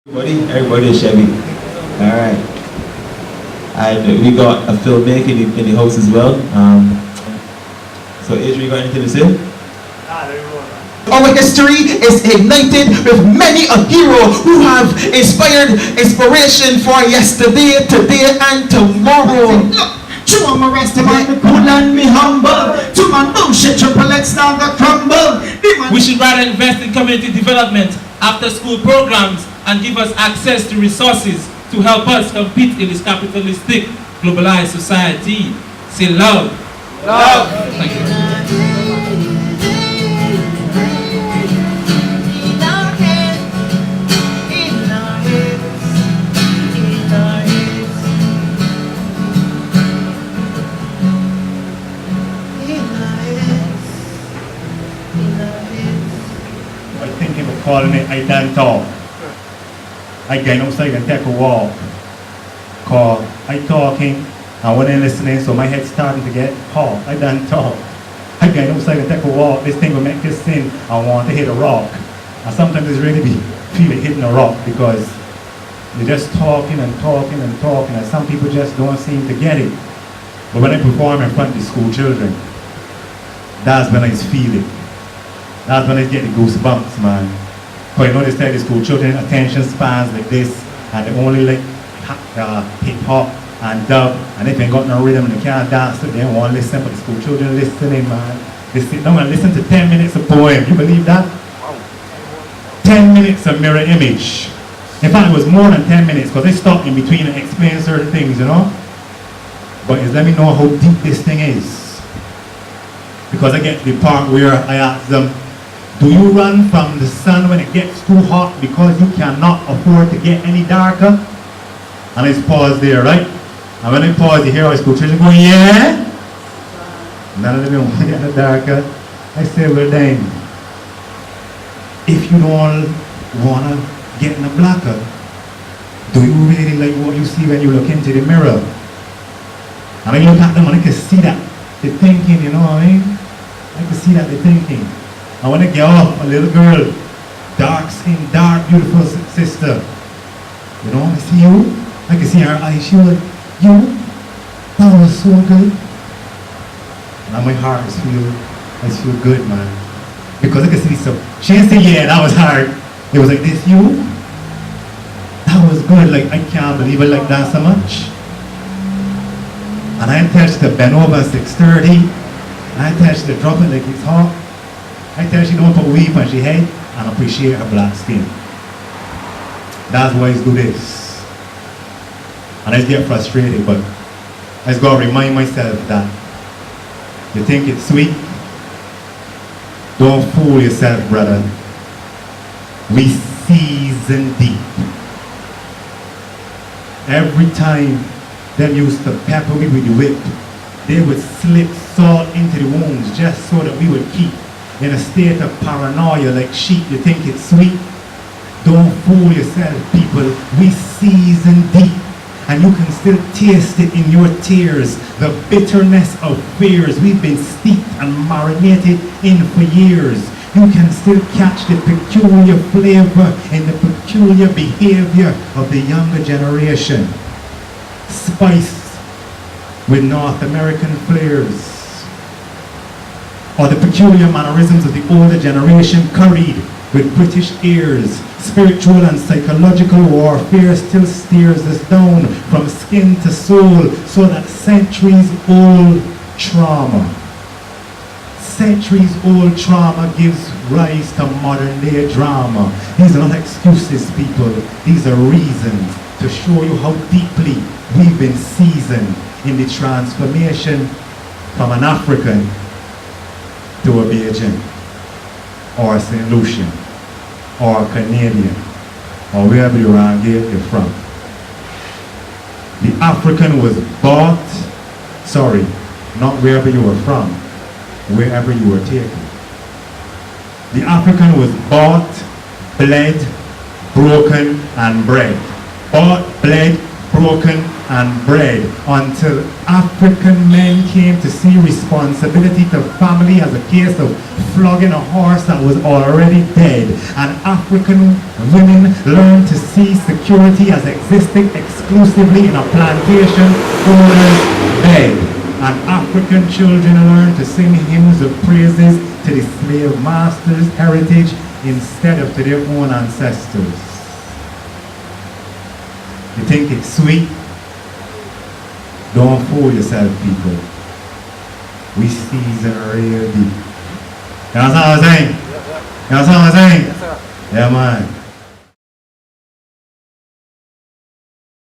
Everybody is Chevy. Alright. And we got a filmmaker in the house as well. So Adrian, you got anything to say? Our history is ignited with many a hero who have inspired inspiration for yesterday, today, and tomorrow. To my rest of my cool and me humble. To my bullshit triple X now the crumble. We should rather invest in community development, after school programs, and give us access to resources to help us compete in this capitalistic, globalized society. Say love. Love. Thank you. Calling it I done talk. I get outside and take a walk. Cause I talking and when I'm listening, so my head's starting to get hot. I done talk. I get outside and take a walk. This thing will make this thing I want to hit a rock. And sometimes it's really feel like hitting a rock because you're just talking and talking and talking and some people just don't seem to get it. But when I perform in front of the school children, that's when I feel it. That's when I get the goosebumps, man. Because you know they say the school children attention spans like this and they only like hip hop and dub and if they ain't got no rhythm and they can't dance so they don't want to listen, but the school children listening, man. They sit down and listen to 10 minutes of poem. You believe that? 10 minutes of mirror image. In fact, it was more than 10 minutes because they stopped in between and explain certain things, you know? But it's let me know how deep this thing is. Because I get to the part where I ask them, do you run from the sun when it gets too hot because you cannot afford to get any darker? And I just pause there, right? And when I pause, you hear our school children going, yeah? None of them want to get any darker. I say, well then, if you don't want to get any blacker, do you really like what you see when you look into the mirror? And I look at them and I can see that they're thinking, you know what I mean? I can see that they're thinking. And when I get off, a little girl, dark skin, dark, beautiful sister, you know, I see you, I can see her eyes, she was like, you, that was so good. And my heart just feel good, man. Because I can see some, she didn't say, yeah, that was hard. It was like, this you? That was good, like, I can't believe I like that so much. And I tell her to bend over at 6:30, and I tell her to drop it like it's hot. I tell her she don't put weave on her head and appreciate her black skin. That's why I do this. And I just get frustrated, but I just gotta remind myself that you think it's sweet? Don't fool yourself, brother. We season deep. Every time them used to pepper me with the whip, they would slip salt into the wounds just so that we would keep in a state of paranoia like sheep. You think it's sweet? Don't fool yourself, people. We season deep. And you can still taste it in your tears. The bitterness of fears we've been steeped and marinated in for years. You can still catch the peculiar flavor in the peculiar behavior of the younger generation. Spiced with North American flares. Or the peculiar mannerisms of the older generation curried with British airs. Spiritual and psychological warfare still steers us down from skin to soul, so that centuries-old trauma gives rise to modern-day drama. These are not excuses, people. These are reasons to show you how deeply we've been seasoned in the transformation from an African to a Bajan, or a St.Lucia, or a Canadian, or wherever you're from. The African was bought, sorry, not wherever you were from, wherever you were taken. The African was bought, bled, broken, and bred. Bought, bled, broken, and bread until African men came to see responsibility to family as a case of flogging a horse that was already dead, and African women learned to see security as existing exclusively in a plantation owner's bed, and African children learned to sing hymns of praises to the slave master's heritage instead of to their own ancestors. You think it's sweet? Don't fool yourself, people. We season real deep. You know what I'm saying? You know what I'm saying? Yeah, man.